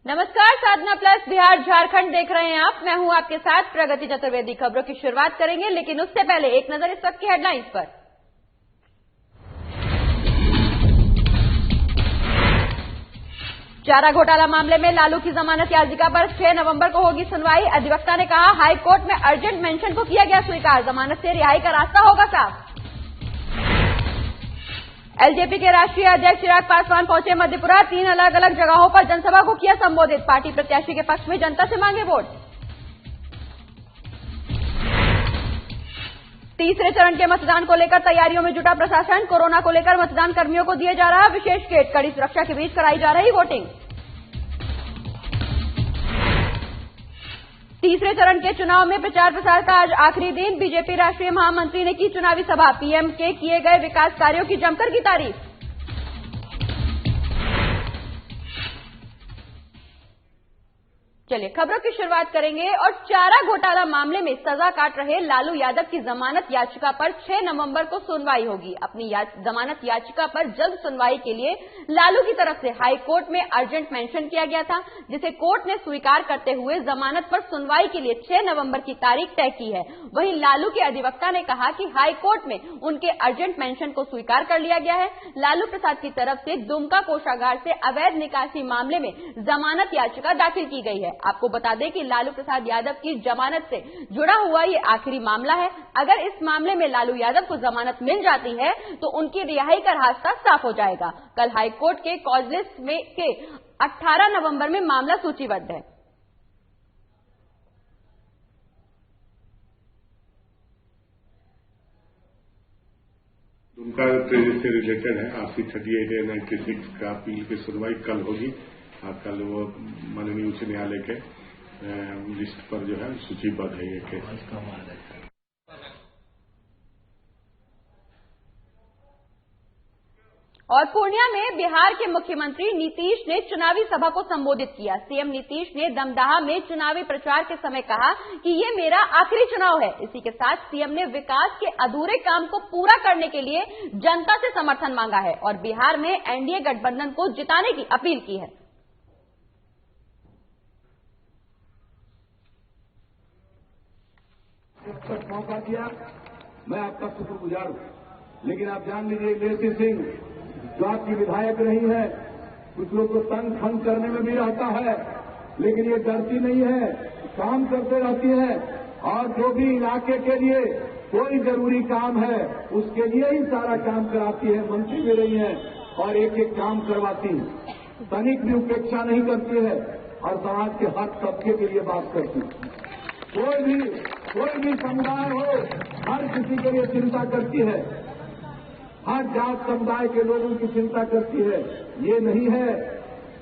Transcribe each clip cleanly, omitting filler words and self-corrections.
नमस्कार, साधना प्लस बिहार झारखंड देख रहे हैं आप। मैं हूं आपके साथ प्रगति चतुर्वेदी। खबरों की शुरुआत करेंगे, लेकिन उससे पहले एक नजर इस वक्त की हेडलाइंस पर। चारा घोटाला मामले में लालू की जमानत याचिका पर 6 नवंबर को होगी सुनवाई। अधिवक्ता ने कहा, हाई कोर्ट में अर्जेंट मेंशन को किया गया स्वीकार, जमानत से रिहाई का रास्ता होगा साफ। एलजेपी के राष्ट्रीय अध्यक्ष चिराग पासवान पहुंचे मधेपुरा। 3 अलग अलग जगहों पर जनसभा को किया संबोधित। पार्टी प्रत्याशी के पक्ष में जनता से मांगे वोट। तीसरे चरण के मतदान को लेकर तैयारियों में जुटा प्रशासन। कोरोना को लेकर मतदान कर्मियों को दिए जा रहा विशेष किट। कड़ी सुरक्षा के बीच कराई जा रही वोटिंग। तीसरे चरण के चुनाव में प्रचार प्रसार का आज आखिरी दिन। बीजेपी राष्ट्रीय महामंत्री ने की चुनावी सभा। पीएम के किए गए विकास कार्यों की जमकर की तारीफ। चलिए खबरों की शुरुआत करेंगे और चारा घोटाला मामले में सजा काट रहे लालू यादव की जमानत याचिका पर 6 नवंबर को सुनवाई होगी। अपनी जमानत याचिका पर जल्द सुनवाई के लिए लालू की तरफ से हाई कोर्ट में अर्जेंट मेंशन किया गया था, जिसे कोर्ट ने स्वीकार करते हुए जमानत पर सुनवाई के लिए 6 नवंबर की तारीख तय की है। वहीं लालू के अधिवक्ता ने कहा कि हाई कोर्ट में उनके अर्जेंट मेंशन को स्वीकार कर लिया गया है। लालू प्रसाद की तरफ से दुमका कोषागार से अवैध निकासी मामले में जमानत याचिका दाखिल की गई है। आपको बता दें कि लालू प्रसाद यादव की जमानत से जुड़ा हुआ ये आखिरी मामला है। अगर इस मामले में लालू यादव को जमानत मिल जाती है तो उनकी रिहाई का रास्ता साफ हो जाएगा। कल हाईकोर्ट के कॉज लिस्ट में के 18 नवंबर में मामला सूचीबद्ध है। दुमका से रिलेटेड है। आपकी 38A96 का अपील की सुनवाई कल होगी। कल वो माननीय उच्च न्यायालय के लिस्ट पर जो है सूचीबद्ध है ये केस। और पूर्णिया में बिहार के मुख्यमंत्री नीतीश ने चुनावी सभा को संबोधित किया। सीएम नीतीश ने दमदाहा में चुनावी प्रचार के समय कहा कि ये मेरा आखिरी चुनाव है। इसी के साथ सीएम ने विकास के अधूरे काम को पूरा करने के लिए जनता से समर्थन मांगा है और बिहार में एनडीए गठबंधन को जिताने की अपील की है। मौका दिया, मैं आपका शुक्रगुजार हूं, लेकिन आप जान लीजिए लेसी सिंह जो आपकी विधायक रही है, कुछ लोग को तंग फंग करने में भी रहता है, लेकिन ये डरती नहीं है, काम करते रहती है और जो भी इलाके के लिए कोई जरूरी काम है उसके लिए ही सारा काम कराती है। मंत्री भी रही है और एक एक काम करवाती है, तनिक भी उपेक्षा नहीं करती है और समाज के हक तबके के लिए बात करती है। कोई भी समुदाय हो, हर किसी के लिए चिंता करती है, हर जात समुदाय के लोगों की चिंता करती है। ये नहीं है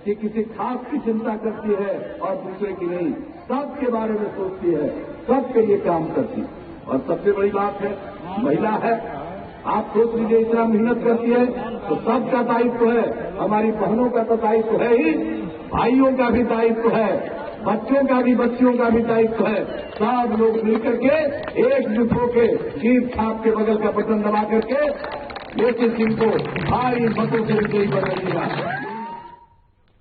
कि किसी खास की चिंता करती है और दूसरे की नहीं, सबके बारे में सोचती है, सबके लिए काम करती है। और सबसे बड़ी बात है, महिला है। आप सोच लीजिए, इतना मेहनत करती है तो सबका दायित्व है। हमारी बहनों का तो दायित्व है ही, भाइयों का भी दायित्व है, बच्चों का भी, बच्चियों का भी दायित्व है। सब लोग मिलकर के एकजुट होकर जीप छाप के बगल का बटन दबा करके लेकिन सिंह को भारी मतों से विजयी बनाइएगा।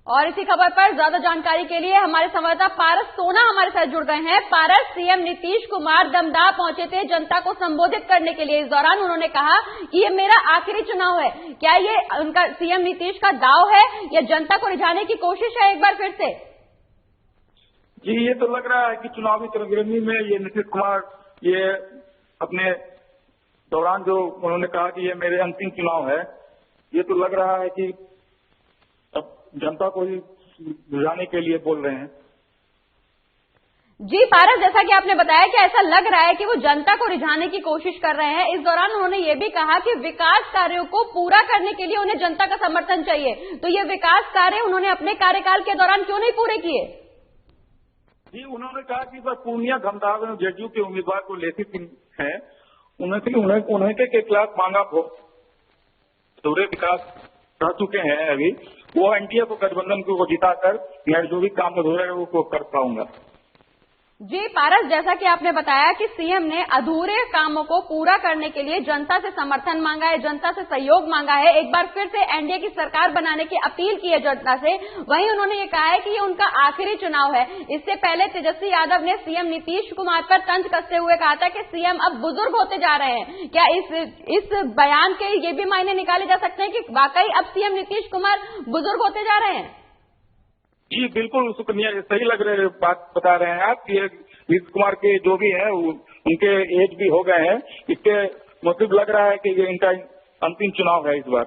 और इसी खबर पर ज्यादा जानकारी के लिए हमारे संवाददाता पारस सोना हमारे साथ जुड़ गए हैं। पारस, सीएम नीतीश कुमार दमदाहा पहुंचे थे जनता को संबोधित करने के लिए। इस दौरान उन्होंने कहा कि ये मेरा आखिरी चुनाव है। क्या ये उनका सीएम नीतीश का दाव है या जनता को रिझाने की कोशिश है एक बार फिर से? जी, ये तो लग रहा है कि चुनावी सरगर्मी में ये नीतीश कुमार ये अपने दौरान जो उन्होंने कहा कि ये मेरे अंतिम चुनाव है, ये तो लग रहा है कि अब जनता को ही बुझाने के लिए बोल रहे हैं। जी पारस, जैसा कि आपने बताया कि ऐसा लग रहा है कि वो जनता को रिझाने की कोशिश कर रहे हैं। इस दौरान उन्होंने ये भी कहा कि विकास कार्यों को पूरा करने के लिए उन्हें जनता का समर्थन चाहिए। तो ये विकास कार्य उन्होंने अपने कार्यकाल के दौरान क्यों नहीं पूरे किए? जी, उन्होंने कहा कि सर पूर्णिया धमदाहा में जेडीयू के उम्मीदवार को लेसी सिंह है, उन्हें के खिलाफ मांगा पूरे विकास कर चुके हैं। अभी वो एनडीए को गठबंधन को जिताकर मैं जो भी काम अधूरा है वो कर पाऊंगा। जी पारस, जैसा कि आपने बताया कि सीएम ने अधूरे कामों को पूरा करने के लिए जनता से समर्थन मांगा है, जनता से सहयोग मांगा है, एक बार फिर से एनडीए की सरकार बनाने की अपील की है जनता से। वहीं उन्होंने ये कहा है कि ये उनका आखिरी चुनाव है। इससे पहले तेजस्वी यादव ने सीएम नीतीश कुमार पर तंज कसते हुए कहा था कि सीएम अब बुजुर्ग होते जा रहे हैं। क्या इस बयान के ये भी मायने निकाले जा सकते हैं कि वाकई अब सीएम नीतीश कुमार बुजुर्ग होते जा रहे हैं? जी बिल्कुल सही लग रहे बात बता रहे हैं आप कि नीतीश कुमार के जो भी है उनके एज भी हो गए हैं। इसके मतलब लग रहा है कि ये इनका अंतिम चुनाव है इस बार।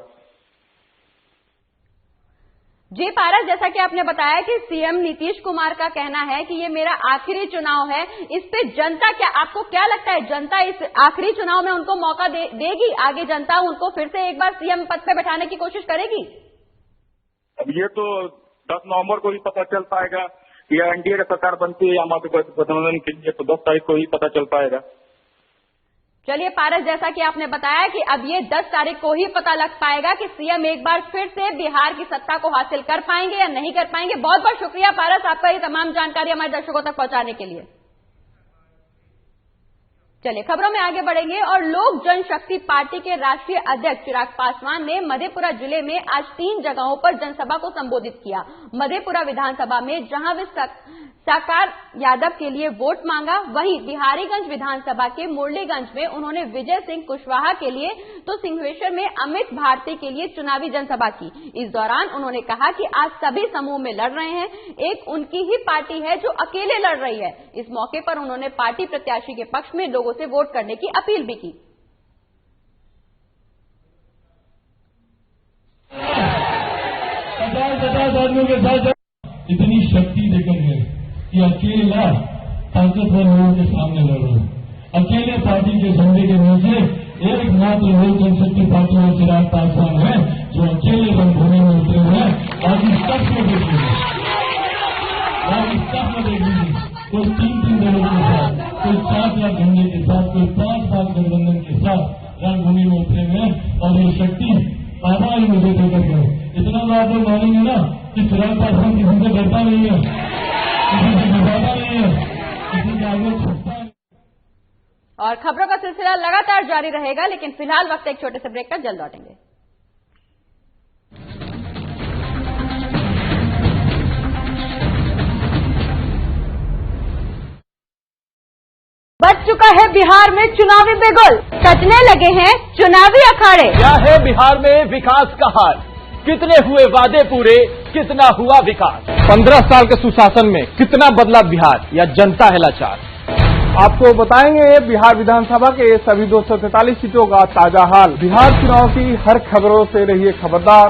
जी पारस, जैसा कि आपने बताया कि सीएम नीतीश कुमार का कहना है कि ये मेरा आखिरी चुनाव है, इस पे जनता आपको क्या लगता है, जनता इस आखिरी चुनाव में उनको मौका देगी? आगे जनता उनको फिर से एक बार सीएम पद पे बैठाने की कोशिश करेगी? अब ये तो 10 नवंबर को ही पता चल पाएगा कि एनडीए की सरकार बनती है या गठबंधन के लिए, तो 10 तारीख को ही पता चल पाएगा। चलिए पारस, जैसा कि आपने बताया कि अब ये 10 तारीख को ही पता लग पाएगा कि सीएम एक बार फिर से बिहार की सत्ता को हासिल कर पाएंगे या नहीं कर पाएंगे। बहुत बहुत शुक्रिया पारस, आपका ये तमाम जानकारी हमारे दर्शकों तक पहुंचाने के लिए। चलिए खबरों में आगे बढ़ेंगे और लोक जनशक्ति पार्टी के राष्ट्रीय अध्यक्ष चिराग पासवान ने मधेपुरा जिले में आज 3 जगहों पर जनसभा को संबोधित किया। मधेपुरा विधानसभा में जहां वे साकार यादव के लिए वोट मांगा, वहीं बिहारीगंज विधानसभा के मुरलीगंज में उन्होंने विजय सिंह कुशवाहा के लिए तो सिंहेश्वर में अमित भारती के लिए चुनावी जनसभा की। इस दौरान उन्होंने कहा कि आज सभी समूह में लड़ रहे हैं, एक उनकी ही पार्टी है जो अकेले लड़ रही है। इस मौके पर उन्होंने पार्टी प्रत्याशी के पक्ष में लोगों से वोट करने की अपील भी की। 50 आदमियों के साथ इतनी शक्ति देकर गए कि अकेला ताकतवर लोगों के सामने लड़ रहे हो। अकेले पार्टी के झंडे के नीचे एकमात्र लोक जनशक्ति पार्टी में चिराग पासवान है जो अकेले रणभूमि में उतरे हुए हैं। आज इस तक में देख लीजिए, कोई 3-3 दलों के साथ, कोई 4 लाख झंडे के साथ, कोई 5 लाख गठबंधन के साथ रणभूमि में उतरे हुए हैं। और ये शक्ति बाबा ही मुझे देकर गए। इतना तो आप लोग मानेंगे ना कि चिराग पासवान किसी से डरता नहीं है, किसी से घबराता नहीं है, किसी के आगे छुपता है। और खबरों का सिलसिला लगातार जारी रहेगा, लेकिन फिलहाल वक्त एक छोटे से ब्रेक का, जल्द लौटेंगे। बच चुका है बिहार में चुनावी बिगुल, सजने लगे हैं चुनावी अखाड़े। क्या है बिहार में विकास का हाल, कितने हुए वादे पूरे, कितना हुआ विकास। 15 साल के सुशासन में कितना बदला बिहार या जनता है लाचार। आपको बताएंगे बिहार विधानसभा के सभी 243 सीटों का ताजा हाल। बिहार चुनाव की हर खबरों से रहिए खबरदार।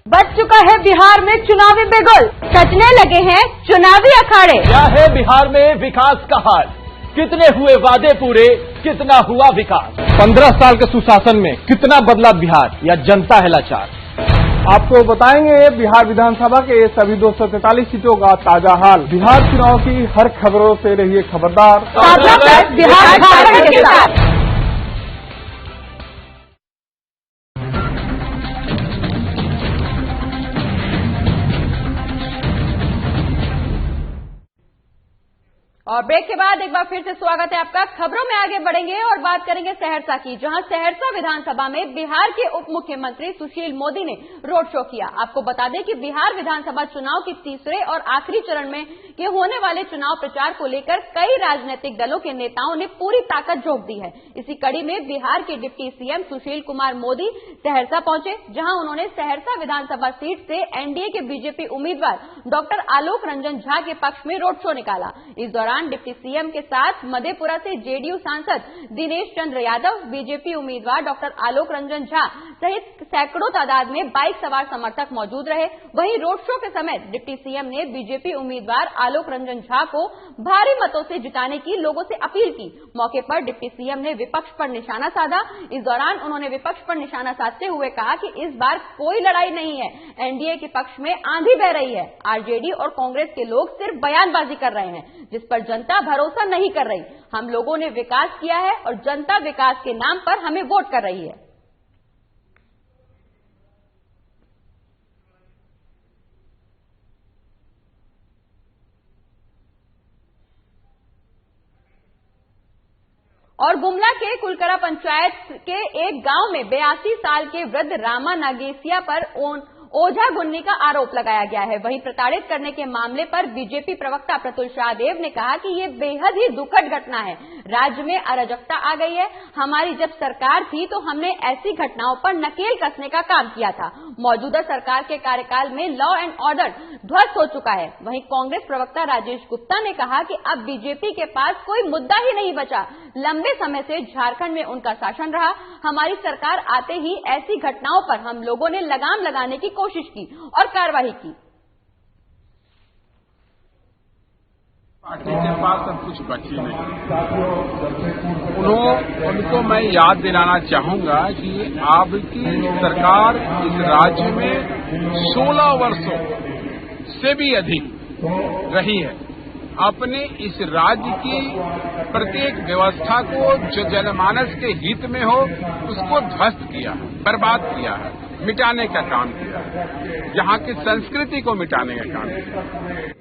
बच चुका है बिहार में चुनावी बिगुल, सजने लगे हैं चुनावी अखाड़े। क्या है बिहार में विकास का हाल, कितने हुए वादे पूरे, कितना हुआ विकास। 15 साल के सुशासन में कितना बदला बिहार या जनता है लाचार। आपको बताएंगे बिहार विधानसभा के सभी 243 सीटों का ताजा हाल। बिहार चुनाव की हर खबरों से रहिए खबरदार। और ब्रेक के बाद एक बार फिर से स्वागत है आपका। खबरों में आगे बढ़ेंगे और बात करेंगे सहरसा की, जहां सहरसा विधानसभा में बिहार के उप मुख्यमंत्री सुशील मोदी ने रोड शो किया। आपको बता दें कि बिहार विधानसभा चुनाव के तीसरे और आखिरी चरण में के होने वाले चुनाव प्रचार को लेकर कई राजनीतिक दलों के नेताओं ने पूरी ताकत झोंक दी है। इसी कड़ी में बिहार के डिप्टी सीएम सुशील कुमार मोदी सहरसा पहुंचे, जहां उन्होंने सहरसा विधानसभा सीट से एनडीए के बीजेपी उम्मीदवार डॉक्टर आलोक रंजन झा के पक्ष में रोड शो निकाला। इस दौरान डिप्टी सीएम के साथ मधेपुरा से जेडीयू सांसद दिनेश चंद्र यादव, बीजेपी उम्मीदवार डॉक्टर आलोक रंजन झा सहित सैकड़ों तादाद में बाइक सवार समर्थक मौजूद रहे। वहीं रोड शो के समय डिप्टी सीएम ने बीजेपी उम्मीदवार आलोक रंजन झा को भारी मतों से जिताने की लोगों से अपील की। मौके पर डिप्टी सीएम ने विपक्ष पर निशाना साधा। इस दौरान उन्होंने विपक्ष पर निशाना साधते हुए कहा कि इस बार कोई लड़ाई नहीं है, एनडीए के पक्ष में आंधी बह रही है। आरजेडी और कांग्रेस के लोग सिर्फ बयानबाजी कर रहे हैं, जिस पर जनता भरोसा नहीं कर रही। हम लोगों ने विकास किया है और जनता विकास के नाम पर हमें वोट कर रही है। और गुमला के कुलकरा पंचायत के एक गांव में 82 साल के वृद्ध रामा नागेसिया पर ओझा गुन्नी का आरोप लगाया गया है। वहीं प्रताड़ित करने के मामले पर बीजेपी प्रवक्ता प्रतुल शाहदेव ने कहा कि ये बेहद ही दुखद घटना है। राज्य में अराजकता आ गई है। हमारी जब सरकार थी तो हमने ऐसी घटनाओं पर नकेल कसने का काम किया था। मौजूदा सरकार के कार्यकाल में लॉ एंड ऑर्डर ध्वस्त हो चुका है। वहीं कांग्रेस प्रवक्ता राजेश गुप्ता ने कहा कि अब बीजेपी के पास कोई मुद्दा ही नहीं बचा। लंबे समय से झारखंड में उनका शासन रहा। हमारी सरकार आते ही ऐसी घटनाओं पर हम लोगों ने लगाम लगाने की कोशिश की और कार्रवाई की। पार्टी के पास अब कुछ बची नहीं। उनको मैं याद दिलाना चाहूंगा कि आपकी सरकार इस राज्य में 16 वर्षों से भी अधिक रही है। अपने इस राज्य की प्रत्येक व्यवस्था को जो जनमानस के हित में हो उसको ध्वस्त किया है, बर्बाद किया है, मिटाने का काम किया है, यहाँ की संस्कृति को मिटाने का काम किया है।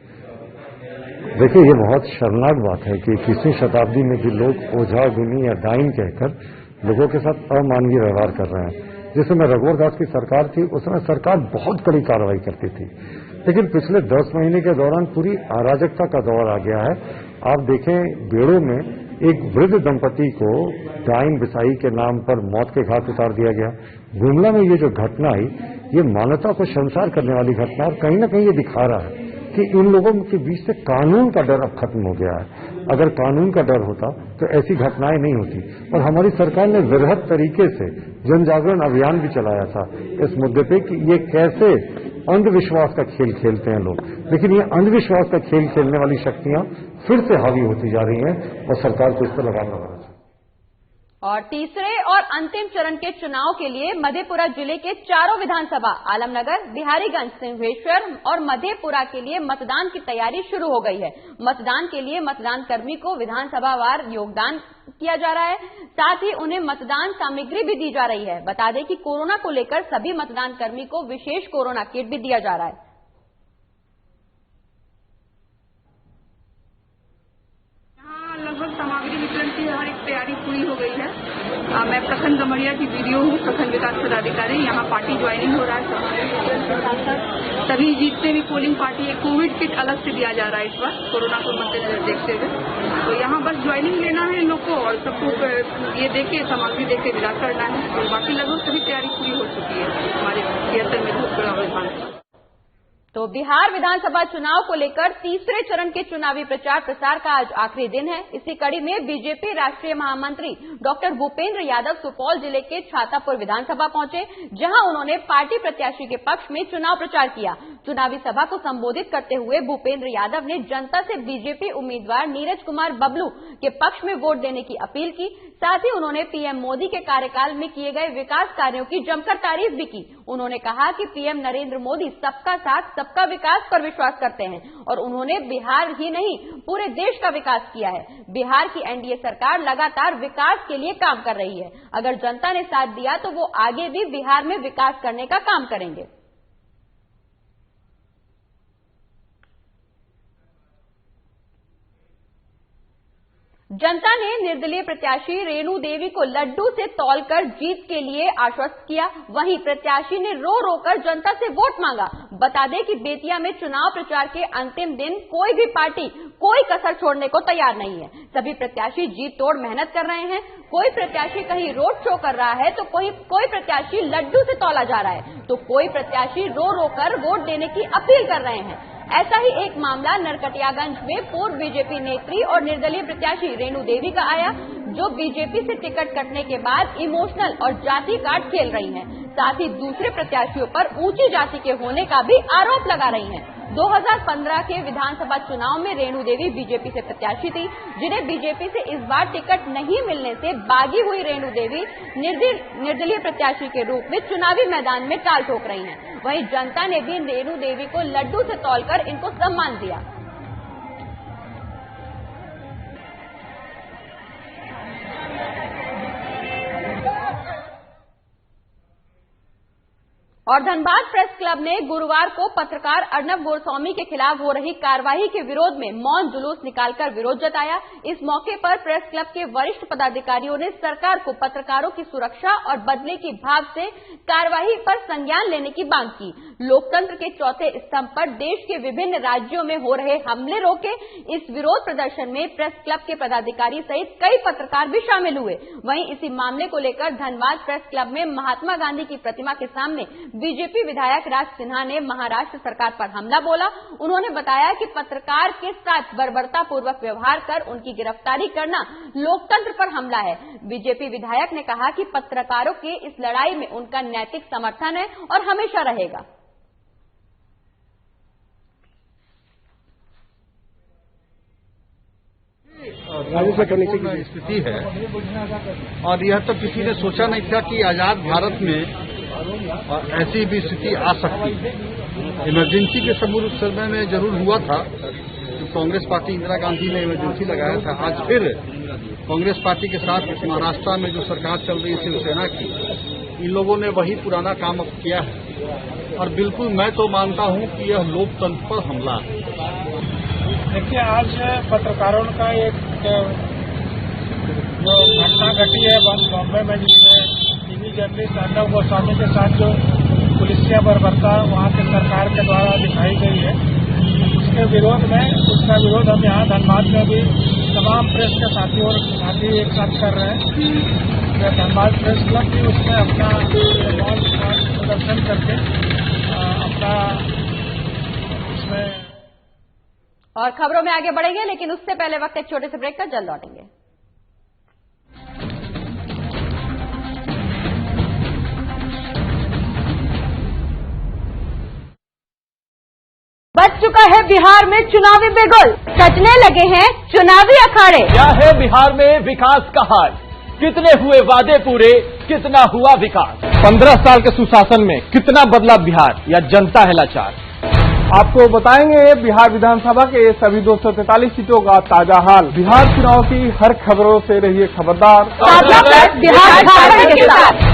देखिए, ये बहुत शर्मनाक बात है कि 21वीं शताब्दी में भी लोग ओझा गुनी या डाइन कहकर लोगों के साथ अमानवीय व्यवहार कर रहे हैं। जिस समय रघुवर दास की सरकार थी उस समय सरकार बहुत कड़ी कार्रवाई करती थी, लेकिन पिछले 10 महीने के दौरान पूरी अराजकता का दौर आ गया है। आप देखें, बेड़ो में एक वृद्ध दंपति को डाइन बिसाई के नाम पर मौत के घाट उतार दिया गया। गुमला में ये जो घटना आई, ये मानवता को शर्मसार करने वाली घटना, और कहीं ना कहीं ये दिखा रहा है कि इन लोगों के बीच से कानून का डर अब खत्म हो गया है। अगर कानून का डर होता तो ऐसी घटनाएं नहीं होती। और हमारी सरकार ने वृहद तरीके से जन जागरण अभियान भी चलाया था इस मुद्दे पे कि ये कैसे अंधविश्वास का खेल खेलते हैं लोग। लेकिन ये अंधविश्वास का खेल खेलने वाली शक्तियां फिर से हावी होती जा रही हैं और सरकार को इस पर लगाम लगाना चाहिए। और तीसरे और अंतिम चरण के चुनाव के लिए मधेपुरा जिले के चारों विधानसभा आलमनगर, बिहारीगंज, सिंहेश्वर और मधेपुरा के लिए मतदान की तैयारी शुरू हो गई है। मतदान के लिए मतदान कर्मी को विधानसभावार योगदान किया जा रहा है, साथ ही उन्हें मतदान सामग्री भी दी जा रही है। बता दें कि कोरोना को लेकर सभी मतदान कर्मी को विशेष कोरोना किट भी दिया जा रहा है। लगभग सामग्री वितरण की हर एक तैयारी पूरी हो गई है। मैं प्रखंड गमरिया की वीडियो हूँ, प्रखंड विकास पदाधिकारी। यहाँ पार्टी ज्वाइनिंग हो रहा है। सामग्री वितरण के साथ साथ सभी जितने भी पोलिंग पार्टी है, कोविड किट अलग से दिया जा रहा है इस बार कोरोना को मद्देनजर देखते हुए। तो यहाँ बस ज्वाइनिंग लेना है इन लोग को और सबको ये देके सामग्री देके विदा करना है। और बाकी लगभग सभी तैयारी पूरी हो चुकी है हमारे 73 में धूपगढ़ विधानसभा। तो बिहार विधानसभा चुनाव को लेकर तीसरे चरण के चुनावी प्रचार प्रसार का आज आखिरी दिन है। इसी कड़ी में बीजेपी राष्ट्रीय महामंत्री डॉक्टर भूपेंद्र यादव सुपौल जिले के छातापुर विधानसभा पहुंचे, जहां उन्होंने पार्टी प्रत्याशी के पक्ष में चुनाव प्रचार किया। चुनावी सभा को संबोधित करते हुए भूपेंद्र यादव ने जनता से बीजेपी उम्मीदवार नीरज कुमार बबलू के पक्ष में वोट देने की अपील की। साथ ही उन्होंने पीएम मोदी के कार्यकाल में किए गए विकास कार्यों की जमकर तारीफ भी की। उन्होंने कहा कि पीएम नरेंद्र मोदी सबका साथ सबका विकास पर विश्वास करते हैं और उन्होंने बिहार ही नहीं पूरे देश का विकास किया है। बिहार की एनडीए सरकार लगातार विकास के लिए काम कर रही है। अगर जनता ने साथ दिया तो वो आगे भी बिहार में विकास करने का काम करेंगे। जनता ने निर्दलीय प्रत्याशी रेणु देवी को लड्डू से तौलकर जीत के लिए आश्वस्त किया। वहीं प्रत्याशी ने रो रो कर जनता से वोट मांगा। बता दें कि बेतिया में चुनाव प्रचार के अंतिम दिन कोई भी पार्टी कोई कसर छोड़ने को तैयार नहीं है। सभी प्रत्याशी जीत तोड़ मेहनत कर रहे हैं। कोई प्रत्याशी कहीं रोड शो कर रहा है तो कोई प्रत्याशी लड्डू से तौला जा रहा है, तो कोई प्रत्याशी रो रो कर वोट देने की अपील कर रहे हैं। ऐसा ही एक मामला नरकटियागंज में पूर्व बीजेपी नेत्री और निर्दलीय प्रत्याशी रेणु देवी का आया, जो बीजेपी से टिकट कटने के बाद इमोशनल और जाति कार्ड खेल रही हैं। साथ ही दूसरे प्रत्याशियों पर ऊंची जाति के होने का भी आरोप लगा रही हैं। 2015 के विधानसभा चुनाव में रेणु देवी बीजेपी से प्रत्याशी थी, जिन्हें बीजेपी से इस बार टिकट नहीं मिलने से बागी हुई रेणु देवी निर्दलीय प्रत्याशी के रूप में चुनावी मैदान में टाल ठोक रही हैं। वहीं जनता ने भी रेणु देवी को लड्डू से तौलकर इनको सम्मान दिया। और धनबाद प्रेस क्लब ने गुरुवार को पत्रकार अर्नब गोस्वामी के खिलाफ हो रही कार्रवाई के विरोध में मौन जुलूस निकालकर विरोध जताया। इस मौके पर प्रेस क्लब के वरिष्ठ पदाधिकारियों ने सरकार को पत्रकारों की सुरक्षा और बदले की भाव से कार्रवाई पर संज्ञान लेने की मांग की। लोकतंत्र के चौथे स्तंभ पर देश के विभिन्न राज्यों में हो रहे हमले रोके। इस विरोध प्रदर्शन में प्रेस क्लब के पदाधिकारी सहित कई पत्रकार भी शामिल हुए। वहीं इसी मामले को लेकर धनबाद प्रेस क्लब में महात्मा गांधी की प्रतिमा के सामने बीजेपी विधायक राज सिन्हा ने महाराष्ट्र सरकार पर हमला बोला। उन्होंने बताया कि पत्रकार के साथ बर्बरतापूर्वक व्यवहार कर उनकी गिरफ्तारी करना लोकतंत्र पर हमला है। बीजेपी विधायक ने कहा कि पत्रकारों के इस लड़ाई में उनका नैतिक समर्थन है और हमेशा रहेगा। स्थिति है और यह तो किसी ने सोचा नहीं था कि आजाद भारत में ऐसी भी स्थिति आ सकती है। इमरजेंसी के समय में जरूर हुआ था कि कांग्रेस पार्टी इंदिरा गांधी ने इमरजेंसी लगाया था। आज फिर कांग्रेस पार्टी के साथ महाराष्ट्र में जो सरकार चल रही है शिवसेना की, इन लोगों ने वही पुराना काम अब किया है और बिल्कुल मैं तो मानता हूं कि यह लोकतंत्र पर हमला है। देखिए, आज पत्रकारों का एक जो घटना घटी है बॉम्बे में, जिसमें टीवी जर्नलिस्ट अर्नब गोस्वामी के साथ जो पुलिसिया बर्बरता वहाँ के सरकार के द्वारा दिखाई गई है, उसका विरोध हम यहाँ धनबाद में भी तमाम प्रेस के साथी एक साथ कर रहे हैं। धनबाद प्रेस क्लब भी उसमें अपना प्रदर्शन करके अपना इसमें। और खबरों में आगे बढ़ेंगे, लेकिन उससे पहले वक्त एक छोटे से ब्रेक का, जल्द लौटेंगे। बच चुका है बिहार में चुनावी बिगुल, सजने लगे हैं चुनावी अखाड़े। क्या है बिहार में विकास का हाल? कितने हुए वादे पूरे, कितना हुआ विकास? 15 साल के सुशासन में कितना बदला बिहार या जनता है लाचार? आपको बताएंगे बिहार विधानसभा के सभी 243 सीटों का ताजा हाल। बिहार चुनाव की हर खबरों से रहिए खबरदार। बिहार के साथ।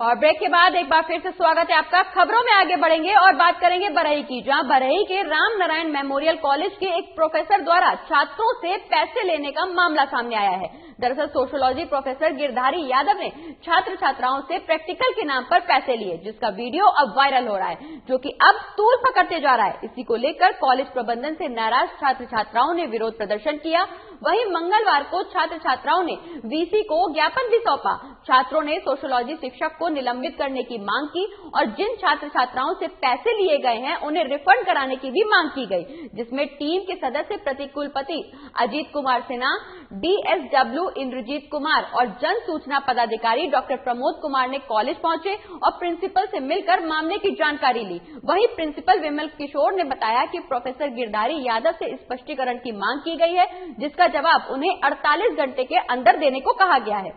और ब्रेक के बाद एक बार फिर से स्वागत है आपका। खबरों में आगे बढ़ेंगे और बात करेंगे बरही की, जहां बरही के राम नारायण मेमोरियल कॉलेज के एक प्रोफेसर द्वारा छात्रों से पैसे लेने का मामला सामने आया है। दरअसल सोशियोलॉजी प्रोफेसर गिरधारी यादव ने छात्र छात्राओं से प्रैक्टिकल के नाम पर पैसे लिए, जिसका वीडियो अब वायरल हो रहा है, जो कि अब तूल पकड़ते जा रहा है। इसी को लेकर कॉलेज प्रबंधन से नाराज छात्र छात्राओं ने विरोध प्रदर्शन किया। वहीं मंगलवार को छात्र छात्राओं ने वीसी को ज्ञापन भी सौंपा। छात्रों ने सोशियोलॉजी शिक्षक को निलंबित करने की मांग की और जिन छात्र छात्राओं से पैसे लिए गए हैं उन्हें रिफंड कराने की भी मांग की गई, जिसमें टीम के सदस्य प्रतिकुलपति अजीत कुमार सिन्हा, डीएसडब्ल्यू इंद्रजीत कुमार और जन सूचना पदाधिकारी डॉक्टर प्रमोद कुमार ने कॉलेज पहुंचे और प्रिंसिपल से मिलकर मामले की जानकारी ली। वहीं प्रिंसिपल विमल किशोर ने बताया कि प्रोफेसर गिरधारी यादव से स्पष्टीकरण की मांग की गई है, जिसका जवाब उन्हें 48 घंटे के अंदर देने को कहा गया है।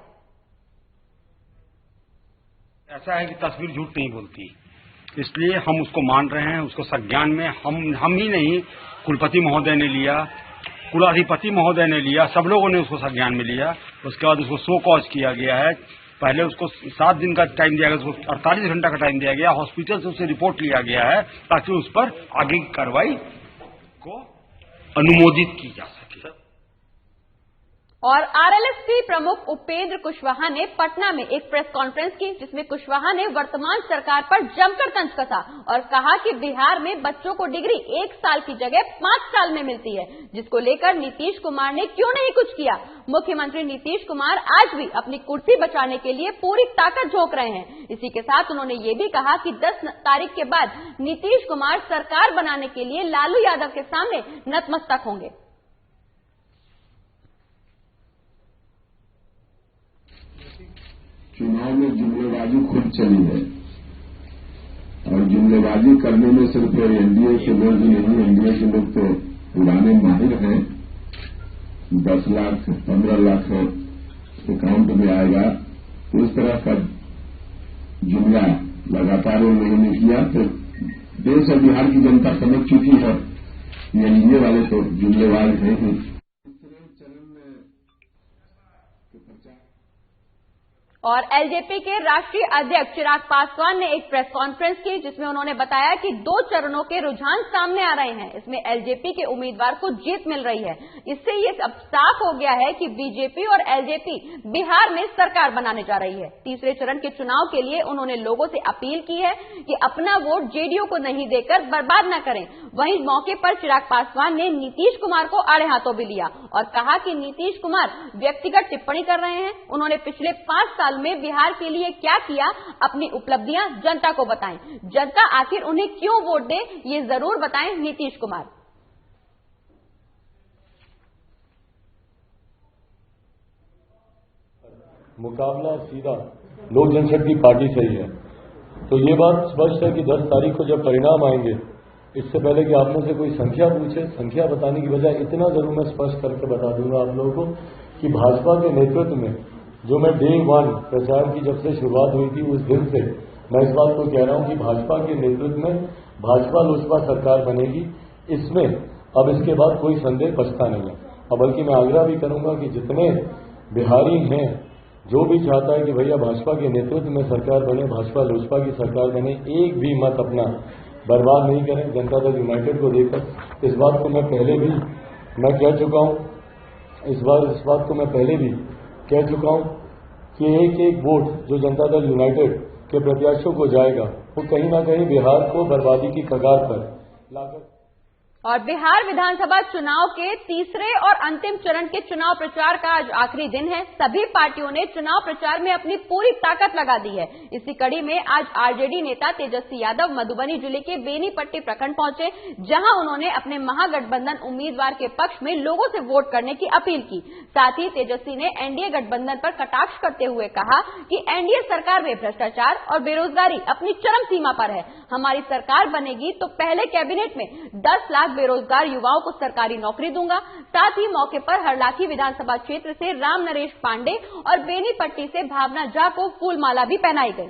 ऐसा है कि तस्वीर झूठ नहीं बोलती, इसलिए हम उसको मान रहे हैं। उसको संज्ञान में हम ही नहीं, कुलपति महोदय ने लिया, कुलाधिपति महोदय ने लिया, सब लोगों ने उसको संज्ञान में लिया। उसके बाद उसको शो कॉज किया गया है। पहले उसको 7 दिन का टाइम दिया गया, उसको 48 घंटा का टाइम दिया गया। हॉस्पिटल से उसे रिपोर्ट लिया गया है ताकि उस पर आगे की कार्रवाई को अनुमोदित की जा सके। और आरएलएसपी प्रमुख उपेंद्र कुशवाहा ने पटना में एक प्रेस कॉन्फ्रेंस की, जिसमें कुशवाहा ने वर्तमान सरकार पर जमकर तंज कसा और कहा कि बिहार में बच्चों को डिग्री 1 साल की जगह 5 साल में मिलती है, जिसको लेकर नीतीश कुमार ने क्यों नहीं कुछ किया। मुख्यमंत्री नीतीश कुमार आज भी अपनी कुर्सी बचाने के लिए पूरी ताकत झोंक रहे हैं। इसी के साथ उन्होंने ये भी कहा कि 10 तारीख के बाद नीतीश कुमार सरकार बनाने के लिए लालू यादव के सामने नतमस्तक होंगे। चुनाव में जुमलेबाजी खूब चली है और जुमलेबाजी करने में सिर्फ एनडीए के लोग ही नहीं, एनडीए के लोग तो पुराने माहिर हैं। 10 लाख 15 लाख अकाउंट में आएगा, इस तरह का जुमला लगातार उन लोगों ने किया। तो देश और बिहार की जनता समझ चुकी है ये लीजिए वाले तो जुमलेबाज हैं कि और एलजेपी के राष्ट्रीय अध्यक्ष चिराग पासवान ने एक प्रेस कॉन्फ्रेंस की, जिसमें उन्होंने बताया कि 2 चरणों के रुझान सामने आ रहे हैं। इसमें एलजेपी के उम्मीदवार को जीत मिल रही है। इससे ये अब साफ हो गया है कि बीजेपी और एलजेपी बिहार में सरकार बनाने जा रही है। तीसरे चरण के चुनाव के लिए उन्होंने लोगों से अपील की है कि अपना वोट जेडीयू को नहीं देकर बर्बाद न करें। वहीं मौके पर चिराग पासवान ने नीतीश कुमार को आड़े हाथों भी लिया और कहा कि नीतीश कुमार व्यक्तिगत टिप्पणी कर रहे हैं। उन्होंने पिछले 5 साल में बिहार के लिए क्या किया, अपनी उपलब्धियां जनता को बताएं। जनता आखिर उन्हें क्यों वोट दे, ये जरूर बताएं नीतीश कुमार। मुकाबला सीधा लोक जनशक्ति पार्टी से ही है। तो ये बात स्पष्ट है कि 10 तारीख को जब परिणाम आएंगे, इससे पहले कि आप में से कोई संख्या पूछे, संख्या बताने की बजाय इतना जरूर मैं स्पष्ट करके बता दूंगा आप लोगों को कि भाजपा के नेतृत्व में जो मैं डे 1 प्रचार की जब से शुरुआत हुई थी उस दिन से मैं इस बात को कह रहा हूं कि भाजपा के नेतृत्व में भाजपा लोजपा सरकार बनेगी। इसमें अब इसके बाद कोई संदेह बचता नहीं है। और बल्कि मैं आग्रह भी करूंगा कि जितने बिहारी हैं, जो भी चाहता है कि भैया भाजपा के नेतृत्व में सरकार बने, भाजपा लोजपा की सरकार बने, एक भी मत अपना बर्बाद नहीं करें जनता दल यूनाइटेड को देकर। इस बात को मैं पहले भी कह चुका हूं, इस बात को मैं पहले भी कह चुका हूं कि एक वोट जो जनता दल यूनाइटेड के प्रत्याशियों को जाएगा वो कहीं ना कहीं बिहार को बर्बादी की कगार पर लाकर। और बिहार विधानसभा चुनाव के तीसरे और अंतिम चरण के चुनाव प्रचार का आज आखिरी दिन है। सभी पार्टियों ने चुनाव प्रचार में अपनी पूरी ताकत लगा दी है। इसी कड़ी में आज आरजेडी नेता तेजस्वी यादव मधुबनी जिले के बेनीपट्टी प्रखंड पहुंचे, जहां उन्होंने अपने महागठबंधन उम्मीदवार के पक्ष में लोगों से वोट करने की अपील की। साथ ही तेजस्वी ने एनडीए गठबंधन पर कटाक्ष करते हुए कहा कि एनडीए सरकार में भ्रष्टाचार और बेरोजगारी अपनी चरम सीमा पर है। हमारी सरकार बनेगी तो पहले कैबिनेट में 10 लाख बेरोजगार युवाओं को सरकारी नौकरी दूंगा। साथ ही मौके पर हरलाखी विधानसभा क्षेत्र से राम नरेश पांडे और बेनीपट्टी से भावना झा को फूलमाला भी पहनाई गई।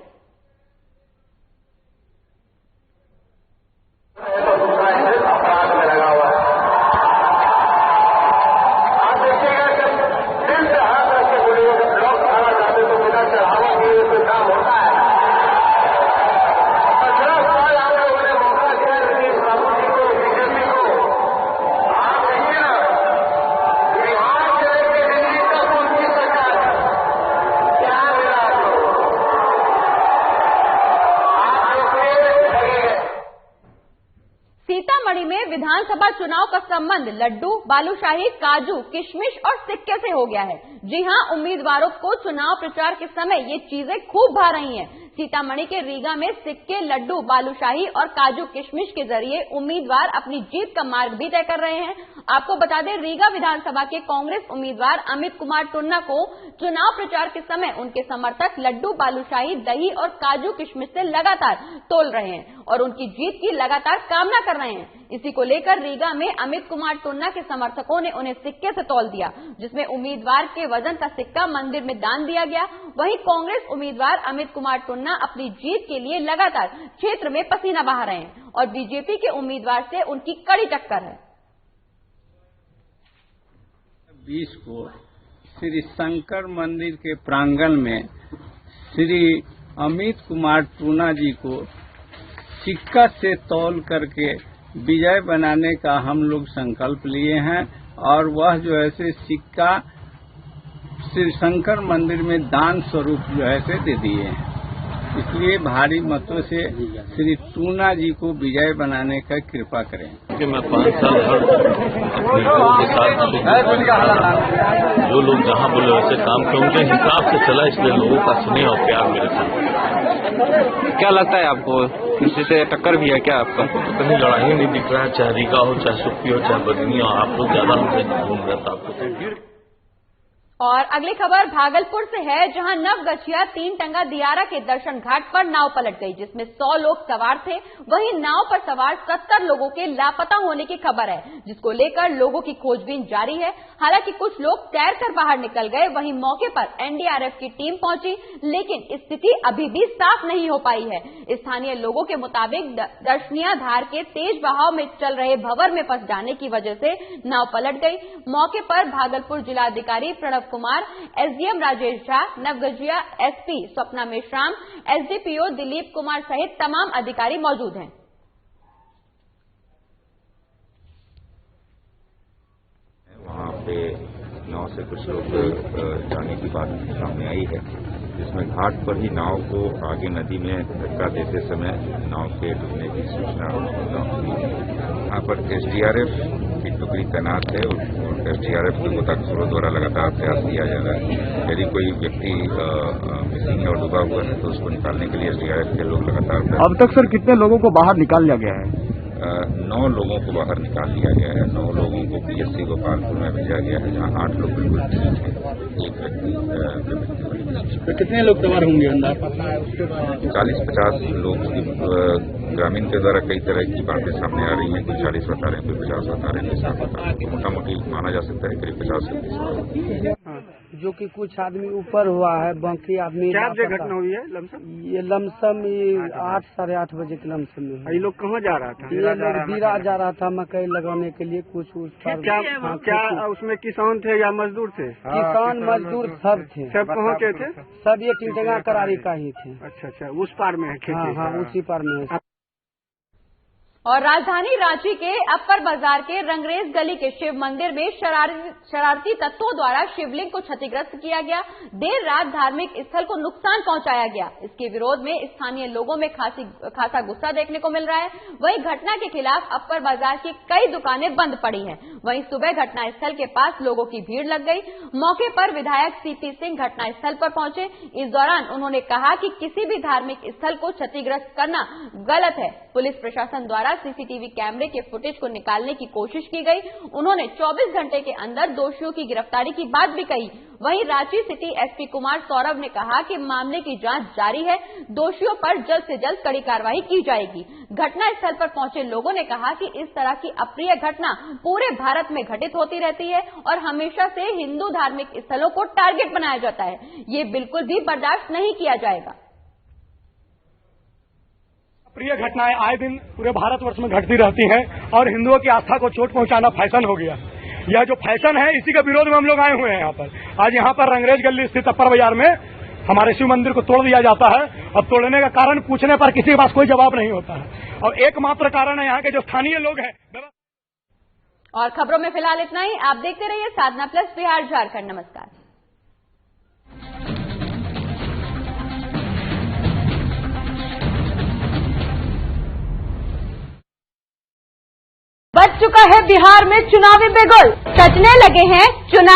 सीतामढ़ी में विधानसभा चुनाव का संबंध लड्डू, बालूशाही, काजू, किशमिश और सिक्के से हो गया है। जी हां, उम्मीदवारों को चुनाव प्रचार के समय ये चीजें खूब भा रही हैं। सीतामढ़ी के रीगा में सिक्के, लड्डू, बालूशाही और काजू किशमिश के जरिए उम्मीदवार अपनी जीत का मार्ग भी तय कर रहे हैं। आपको बता दें, रीगा विधानसभा के कांग्रेस उम्मीदवार अमित कुमार टुन्ना को चुनाव प्रचार के समय उनके समर्थक लड्डू, बालूशाही, दही और काजू किशमिश से लगातार तोल रहे हैं और उनकी जीत की लगातार कामना कर रहे हैं। इसी को लेकर रीगा में अमित कुमार टुन्ना के समर्थकों ने उन्हें सिक्के से तौल दिया, जिसमें उम्मीदवार के वजन का सिक्का मंदिर में दान दिया गया। वहीं कांग्रेस उम्मीदवार अमित कुमार टुन्ना अपनी जीत के लिए लगातार क्षेत्र में पसीना बहा रहे हैं और बीजेपी के उम्मीदवार से उनकी कड़ी टक्कर है। 20 को श्री शंकर मंदिर के प्रांगण में श्री अमित कुमार टुन्ना जी को सिक्का से तौल करके विजय बनाने का हम लोग संकल्प लिए हैं और वह जो है से सिक्का श्री शंकर मंदिर में दान स्वरूप जो है से दे दिए हैं। इसलिए भारी मतों से श्री टुन्ना जी को विजय बनाने का कृपा करें। कि मैं 5 साल अपने लोगों के साथ जो लोग जहाँ बोले वैसे काम किया, उनके हिसाब से चला, इसलिए लोगों का स्नेह और प्यार मेरे साथ। क्या लगता है आपको, किसी से टक्कर भी है क्या आपका? कहीं लड़ाई नहीं दिख रहा है, चाहे रीगा हो, चाहे सुप्पी हो, चाहे बदनी हो। आप लोग ज्यादा हमसे घूम रहे थे आपको। और अगली खबर भागलपुर से है, जहां नवगछिया 3 टंगा दियारा के दर्शन घाट पर नाव पलट गई, जिसमें 100 लोग सवार थे। वहीं नाव पर सवार 70 लोगों के लापता होने की खबर है, जिसको लेकर लोगों की खोजबीन जारी है। हालांकि कुछ लोग तैरकर बाहर निकल गए। वहीं मौके पर एनडीआरएफ की टीम पहुंची, लेकिन स्थिति अभी भी साफ नहीं हो पाई है। स्थानीय लोगों के मुताबिक दर्शनीय धार के तेज बहाव में चल रहे भंवर में फंस जाने की वजह से नाव पलट गई। मौके पर भागलपुर जिलाधिकारी Pranav Kumar, SDM Rajesh Jha, Navgachhia SP Swapna Meshram, SDPO Dilip Kumar सहित तमाम अधिकारी मौजूद हैं। वहाँ पे नाव से कुछ लोग जाने की बात सामने आई है, जिसमें घाट पर ही नाव को आगे नदी में धक्का देते समय नाव के डूबने की सूचना यहाँ पर एसडीआरएफ की टुकड़ी तैनात है और एसडीआरएफ के गोताखोरों द्वारा लगातार प्रयास किया जा रहा है। यदि कोई व्यक्ति मिसिंग है और डूबा हुआ है तो उसको निकालने के लिए एसडीआरएफ के लोग लगातार। अब तक सर कितने लोगों को बाहर निकाल लिया गया है? 9 लोगों को बाहर निकाल लिया गया है। 9 लोगों को पीएससी गोपालपुर में भेजा गया है, जहां 8 लोग बिल्कुल ठीक है। एक व्यक्ति तो कितने लोग सवार होंगे अंदर? 40-50 लोग। ग्रामीण के द्वारा कई तरह की बातें सामने आ रही हैं, कोई 40 बता रहे हैं, कोई 50 बता रहे हैं, कोई 60 बता रहे हैं। मोटा मोटी माना जा सकता है करीब 50 से 30। जो कि कुछ आदमी ऊपर हुआ है, बाकी आदमी। क्या घटना हुई है लमसम? ये लमसम 8 साढ़े 8 बजे के लमसम में। ये लोग कहाँ जा रहा था? ये लोग बीरा जा रहा था मकई लगाने के लिए। कुछ उस पर क्या उसमें किसान थे या मजदूर थे? किसान मजदूर सब थे। सब कहाँ के थे? सब ये टिंटगा करारी का ही थे। अच्छा, उस पार में है खेती? हाँ, उसी पार में है। और राजधानी रांची के अपर बाजार के रंगरेज गली के शिव मंदिर में शरारती तत्वों द्वारा शिवलिंग को क्षतिग्रस्त किया गया। देर रात धार्मिक स्थल को नुकसान पहुंचाया गया। इसके विरोध में स्थानीय लोगों में खासा गुस्सा देखने को मिल रहा है। वहीं घटना के खिलाफ अपर बाजार की कई दुकानें बंद पड़ी हैं। वहीं सुबह घटना स्थल के पास लोगों की भीड़ लग गई। मौके पर विधायक सीपी सिंह घटना स्थल पर पहुंचे। इस दौरान उन्होंने कहा कि किसी भी धार्मिक स्थल को क्षतिग्रस्त करना गलत है। पुलिस प्रशासन द्वारा सीसीटीवी कैमरे के फुटेज को निकालने की कोशिश की गई। उन्होंने 24 घंटे के अंदर दोषियों की गिरफ्तारी की बात भी कही। वहीं रांची सिटी एसपी कुमार सौरभ ने कहा कि मामले की जांच जारी है, दोषियों पर जल्द से जल्द कड़ी कार्रवाई की जाएगी। घटना स्थल पर पहुंचे लोगों ने कहा कि इस तरह की अप्रिय घटना पूरे भारत में घटित होती रहती है और हमेशा से हिंदू धार्मिक स्थलों को टारगेट बनाया जाता है। ये बिल्कुल भी बर्दाश्त नहीं किया जाएगा। प्रिय घटनाएं आए दिन पूरे भारतवर्ष में घटती रहती हैं और हिंदुओं की आस्था को चोट पहुंचाना फैशन हो गया। यह जो फैशन है, इसी के विरोध में हम लोग आए हुए हैं। यहाँ पर आज यहाँ पर रंगरेज गली स्थित अपर बाजार में हमारे शिव मंदिर को तोड़ दिया जाता है और तोड़ने का कारण पूछने पर किसी के पास कोई जवाब नहीं होता है और एकमात्र कारण है यहाँ के जो स्थानीय लोग हैं। और खबरों में फिलहाल इतना ही। आप देखते रहिए साधना प्लस बिहार झारखंड। नमस्कार। बज चुका है बिहार में चुनावी बिगुल, सजने लगे हैं चुनावी